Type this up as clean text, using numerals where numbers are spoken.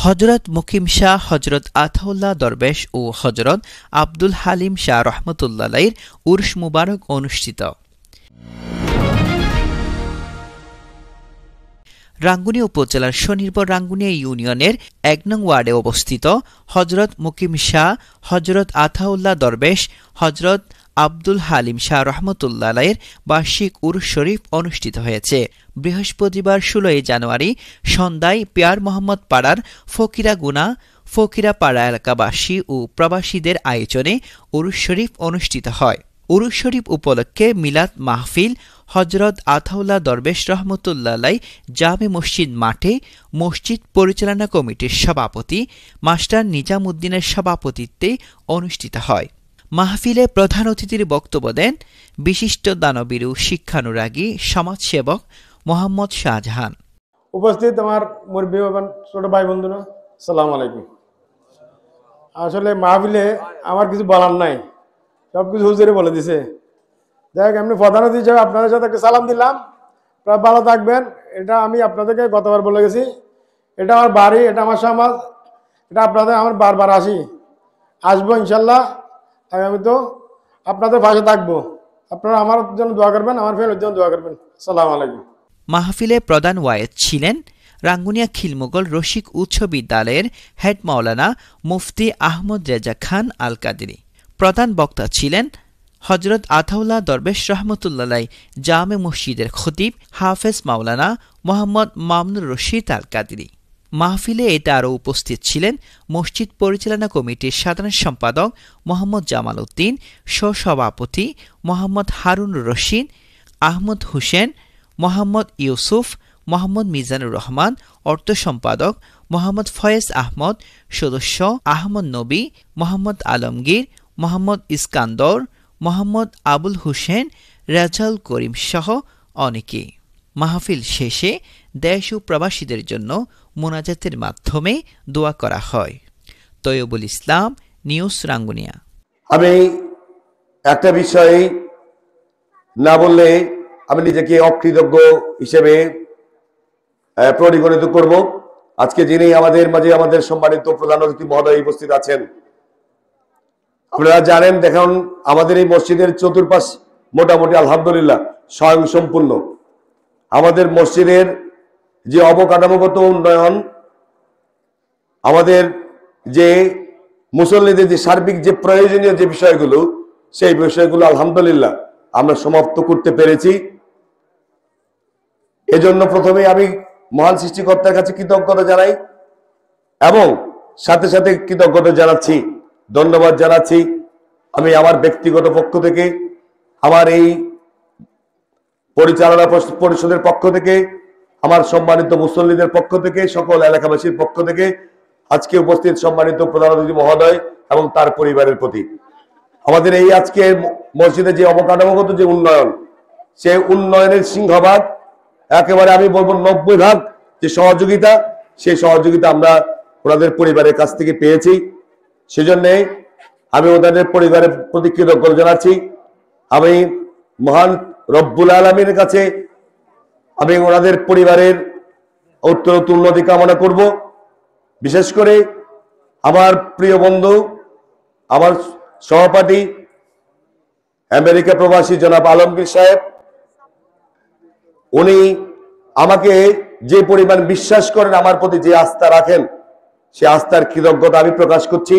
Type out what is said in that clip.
হযরত মুকিম শাহ, হযরত আতাউল্লাহ দরবেশ ও হযরত আব্দুল হালিম শাহ রহমতুল্লাহ আলাইহির উরস মুবারক অনুষ্ঠিত। রাঙ্গুনিয়া উপজেলার স্বনির্ভর রাঙ্গুনিয়া ইউনিয়নের ১ নং ওয়ার্ডে অবস্থিত হযরত মুকিম শাহ, হযরত আতাউল্লাহ দরবেশ, হযরত আব্দুল হালিম শাহ রহমতুল্লাহ আলাইহির বার্ষিক উরস শরীফ অনুষ্ঠিত হয়েছে। বৃহস্পতিবার ১৬ জানুয়ারি সন্ধ্যায় পিয়ার মোহাম্মদ পাড়ার ফকিরা পাড়া এলাকাবাসী ও প্রবাসীদের আয়োজনে উরস শরীফ অনুষ্ঠিত হয়। উরস শরীফ উপলক্ষে মিলাদ মাহফিল হযরত আতাউল্লাহ দরবেশ রহমতুল্লাহ আলাইহি জামে মসজিদ মাঠে মসজিদ পরিচালনা কমিটির সভাপতি মাস্টার নিজাম উদ্দিনের সভাপতিত্বে অনুষ্ঠিত হয়। মাহফিলে প্রধান অতিথির বক্তব্য দেন বিশিষ্ট দানবীর ও শিক্ষানুরাগী সমাজসেবক মোহাম্মদ শাহজাহান। উপস্থিত আমার মুরব্বী এবং ছোট ভাই বন্ধুরা, আসসালামু আলাইকুম। আসলে মাহফিলে আমার কিছু বলার নাই, সবকিছু হুজুরে বলে দিছে। যাই হোক, এমনি প্রধান অতিথি হিসেবে আপনাদের সাথে একটা সালাম দিলাম, প্রায় ভালো থাকবেন। এটা আমি আপনাদেরকে গতবার বলে গেছি, এটা আমার বাড়ি, এটা আমার সমাজ, এটা আপনাদের আমার বারবার আসবো ইনশাল্লাহ। আমি তো আপনাদের পাশে থাকবো, আপনারা আমার জন্য দোয়া করবেন, আমার ফ্যামিলির জন্য দোয়া করবেন। আসসালামু আলাইকুম। মাহফিলে প্রধান ওয়ায়েজ ছিলেন রাঙ্গুনিয়া খিলমুগল রসিক উচ্চ বিদ্যালয়ের হেড মাওলানা মুফতি আহমদ রেজা খান আল কাদেরী। প্রধান বক্তা ছিলেন হযরত আতাউল্লাহ দরবেশ রহমতুল্লাহ আলাইহি জামে মসজিদের খতিব হাফেজ মাওলানা মোহাম্মদ মামুনুর রশিদ আল কাদেরী। মাহফিলে এতে আরও উপস্থিত ছিলেন মসজিদ পরিচালনা কমিটির সাধারণ সম্পাদক মোহাম্মদ জামাল উদ্দিন, সহসভাপতি মোহাম্মদ হারুনুর রশিদ, আহমদ হোসেন, মোহাম্মদ ইউসুফ, মোহাম্মদ মিজানুর রহমান, অর্থ সম্পাদক মোহাম্মদ ফয়েজ আহমদ, সদস্য আহমদ নবী, মোহাম্মদ আলমগীর, মোহাম্মদ ইস্কান্দর, মোহাম্মদ আবুল হোসেন, রাজাল করিম সহ অনেকে। মাহফিল শেষে দেশ ও প্রবাসীদের জন্য মোনাজাতের মাধ্যমে দোয়া করা হয়। তৈয়বুল ইসলাম, নিউজ রাঙ্গুনিয়া। আমি একটা বিষয় না বললে আমি নিজেকে অকৃতজ্ঞ হিসেবে পরিগণিত করব। আজকে যিনি আমাদের মাঝে আমাদের সম্মানিত প্রধান অতিথি মহোদয় উপস্থিত আছেন, আপনারা জানেন, দেখুন আমাদের এই মসজিদের চতুর্পাশ মোটামুটি আলহামদুলিল্লাহ স্বয়ংসম্পূর্ণ। আমাদের মসজিদের যে অবকাঠামোগত উন্নয়ন, আমাদের যে মুসল্লিদের যে সার্বিক যে প্রয়োজনীয় যে বিষয়গুলো, সেই বিষয়গুলো আলহামদুলিল্লাহ আমরা সমাপ্ত করতে পেরেছি। এজন্য প্রথমে আমি মহান সৃষ্টিকর্তার কাছে কৃতজ্ঞতা জানাই এবং সাথে সাথে কৃতজ্ঞতা জানাচ্ছি, ধন্যবাদ জানাচ্ছি আমি আমার ব্যক্তিগত পক্ষ থেকে, আমার এই পরিচালনা পরিষদের পক্ষ থেকে, আমার সম্মানিত মুসল্লিদের পক্ষ থেকে, সকল এলাকাবাসীর পক্ষ থেকে, আজকে উপস্থিত সম্মানিত প্রধান অতিথি মহোদয় এবং তার পরিবারের প্রতি। আমাদের এই আজকে মসজিদে যে অবকাঠামোগত যে উন্নয়ন, সেই উন্নয়নের সিংহভাগ, একেবারে আমি বলবো 90% যে সহযোগিতা, সেই সহযোগিতা আমরা ওনাদের পরিবারের কাছ থেকে পেয়েছি। সেজন্য আমি ওনাদের পরিবারের প্রতি কৃতজ্ঞতা জানাচ্ছি। আমি মহান রব্বুল আলামিনের কাছে আমি ওনাদের পরিবারের উত্তরোত্তর উন্নতি কামনা করব। বিশেষ করে আমার প্রিয় বন্ধু, আমার সহপাঠী আমেরিকা প্রবাসী জনাব আলমগীর সাহেব, উনি আমাকে যে পরিমাণ বিশ্বাস করেন, আমার প্রতি যে আস্থা রাখেন, সে আস্থার কৃতজ্ঞতা আমি প্রকাশ করছি।